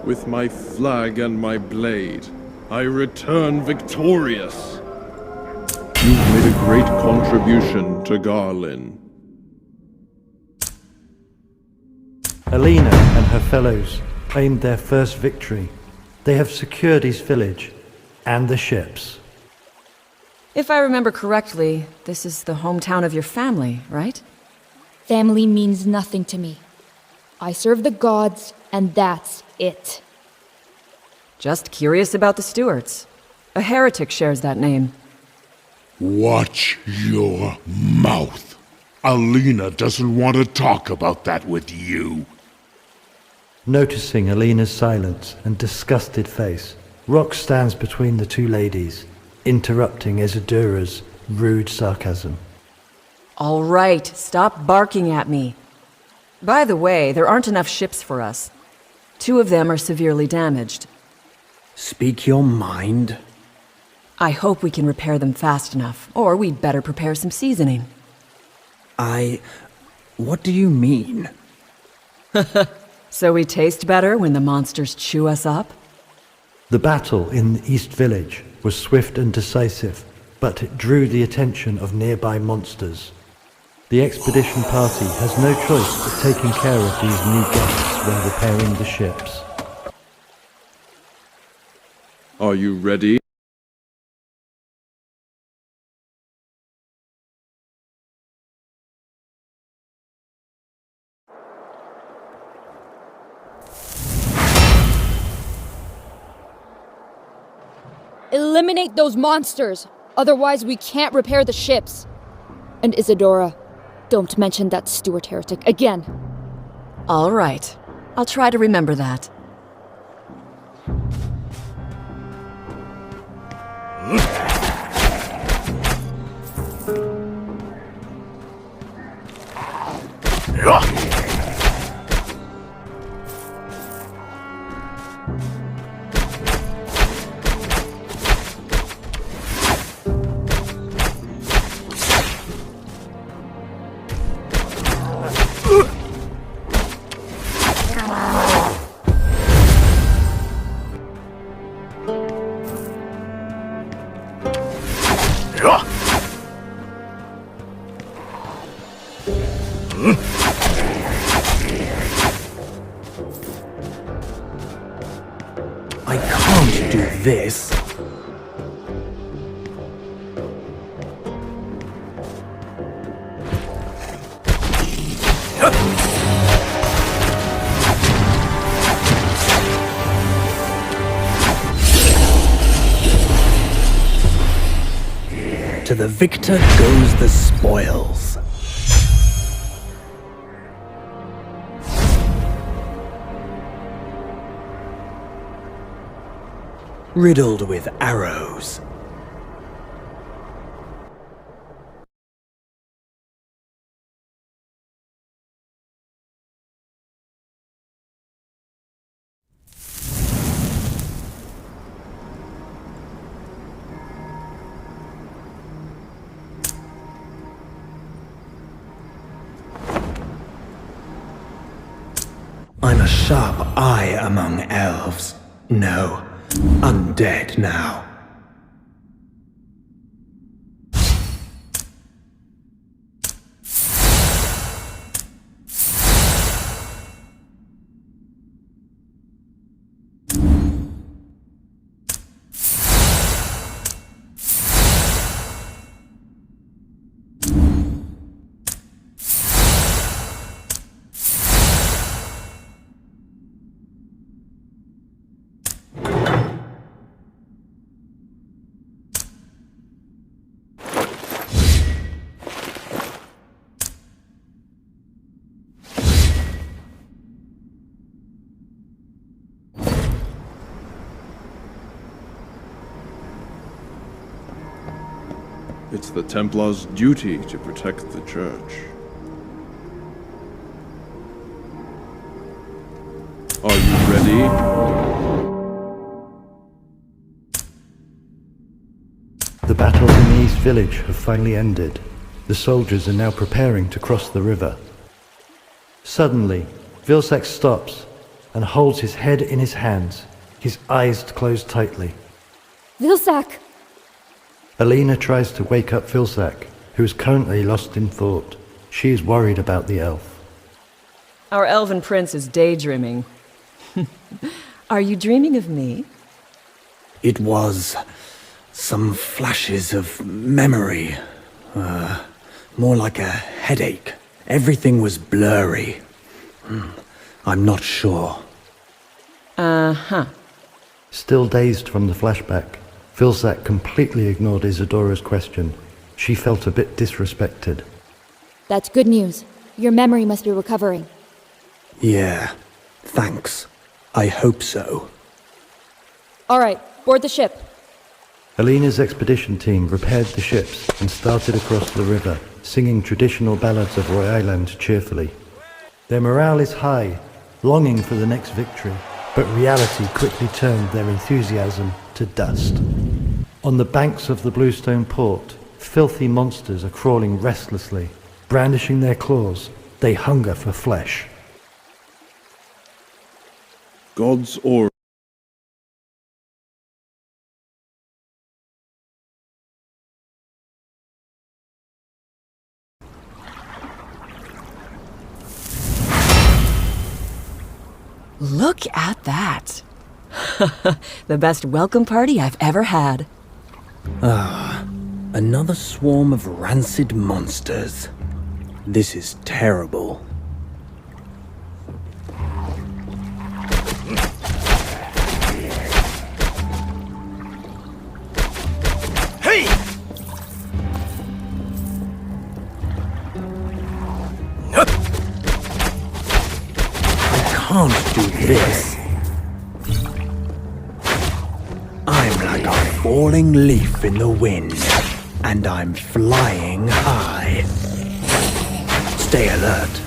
With my flag and my blade, I return victorious. You've made a great contribution to Garlin. Alina and her fellows claimed their first victory. They have secured his village and the ships. If I remember correctly, this is the hometown of your family, right? Family means nothing to me. I serve the gods, and that's it. Just curious about the Stuarts. A heretic shares that name. Watch your mouth. Alina doesn't want to talk about that with you. Noticing Alina's silence and disgusted face, Rock stands between the two ladies, interrupting Isadura's rude sarcasm. All right, stop barking at me. By the way, there aren't enough ships for us. 2 of them are severely damaged. Speak your mind. I hope we can repair them fast enough, or we'd better prepare some seasoning. What do you mean? So we taste better when the monsters chew us up? The battle in the East Village was swift and decisive, but it drew the attention of nearby monsters. The expedition party has no choice but taking care of these new guests while repairing the ships. Are you ready? Eliminate those monsters! Otherwise we can't repair the ships. And Isadora, don't mention that Stuart heretic again. All right. I'll try to remember that. I can't do this. To the victor goes the spoils. Riddled with arrows. I'm a sharp eye among elves. No, undead now. It's the Templars' duty to protect the church. Are you ready? The battles in the East Village have finally ended. The soldiers are now preparing to cross the river. Suddenly, Vilsack stops and holds his head in his hands, his eyes closed tightly. Vilsack! Alina tries to wake up Vilsack, who is currently lost in thought. She is worried about the elf. Our elven prince is daydreaming. Are you dreaming of me? It was some flashes of memory. More like a headache. Everything was blurry. I'm not sure. Uh-huh. Still dazed from the flashback, Vilsack completely ignored Isadora's question. She felt a bit disrespected. That's good news. Your memory must be recovering. Yeah, thanks. I hope so. All right, board the ship. Alina's expedition team repaired the ships and started across the river, singing traditional ballads of Roy Island cheerfully. Their morale is high, longing for the next victory, but reality quickly turned their enthusiasm to dust. On the banks of the Bluestone port, filthy monsters are crawling restlessly. Brandishing their claws, they hunger for flesh. God's order. Look at that. The best welcome party I've ever had. Another swarm of rancid monsters. This is terrible. Hey! I can't do this. I'm like a falling leaf in the wind, and I'm flying high. Stay alert.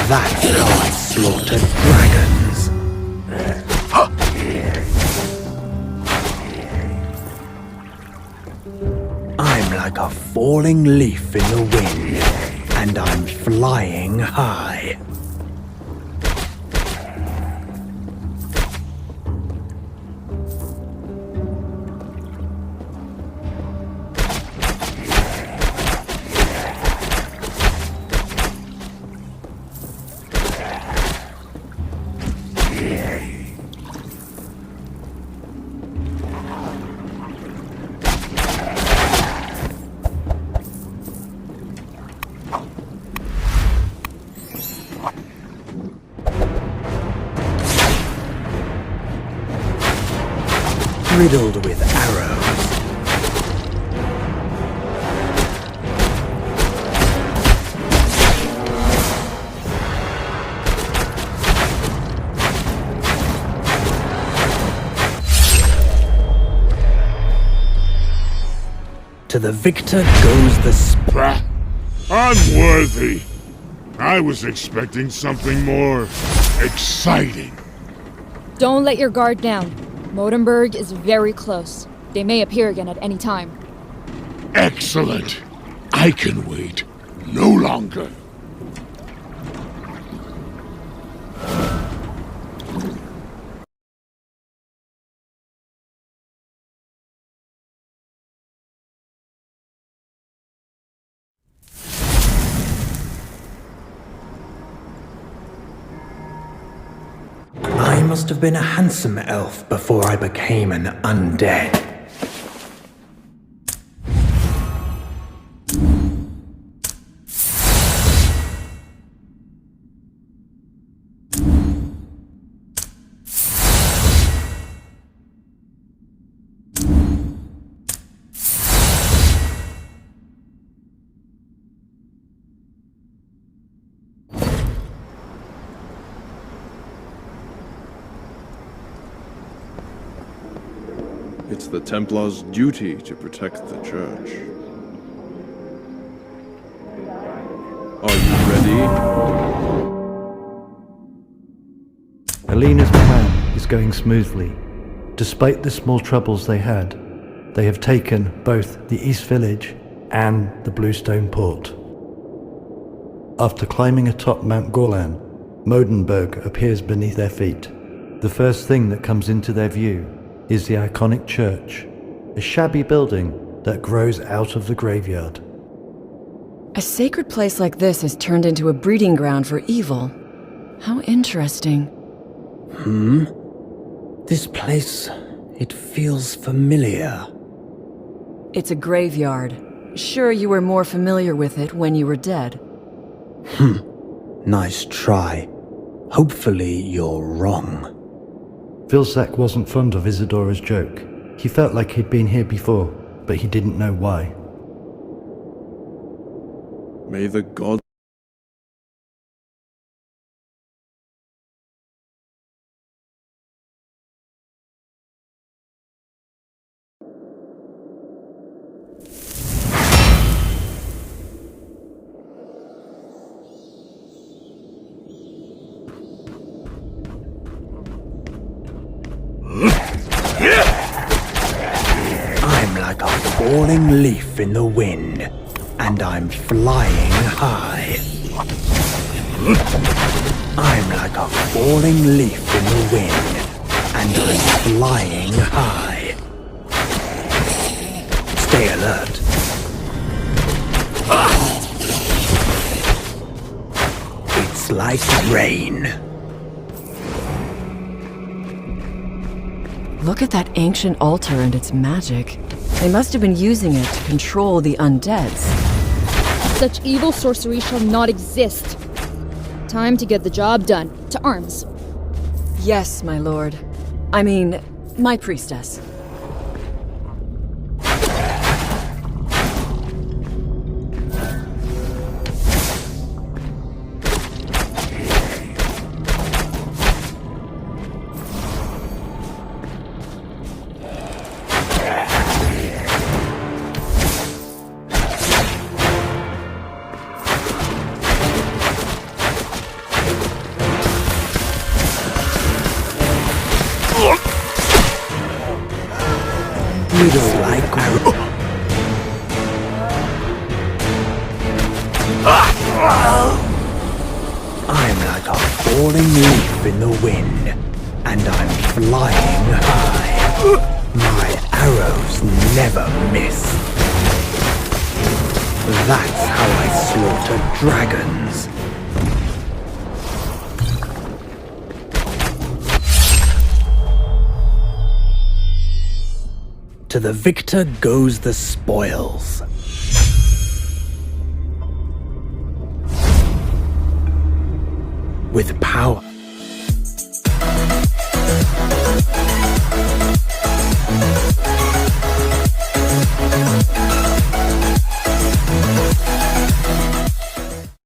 That's how I slaughter dragons. I'm like a falling leaf in the wind, and I'm flying high. Riddled with arrows. To the victor goes the Bah! Unworthy! I was expecting something more exciting. Don't let your guard down. Modenburg is very close. They may appear again at any time. Excellent! I can wait no longer. I must have been a handsome elf before I became an undead. It's the Templars' duty to protect the church. Are you ready? Alina's plan is going smoothly. Despite the small troubles they had, they have taken both the East Village and the Bluestone Port. After climbing atop Mount Golan, Modenburg appears beneath their feet. The first thing that comes into their view is the iconic church, a shabby building that grows out of the graveyard. A sacred place like this is turned into a breeding ground for evil. How interesting. This place, it feels familiar. It's a graveyard. Sure, you were more familiar with it when you were dead. Nice try. Hopefully you're wrong. Vilsack wasn't fond of Isadora's joke. He felt like he'd been here before, but he didn't know why. May the gods I'm like a falling leaf in the wind, and I'm flying high. I'm like a falling leaf in the wind, and I'm flying high. Stay alert. It's like rain. Look at that ancient altar and its magic. They must have been using it to control the undeads. Such evil sorcery shall not exist. Time to get the job done. To arms. Yes, my lord. I mean, my priestess. It's like rain. I'm like a falling leaf in the wind, and I'm flying high. My arrows never miss. That's how I slaughter dragons. To the victor goes the spoils. With power.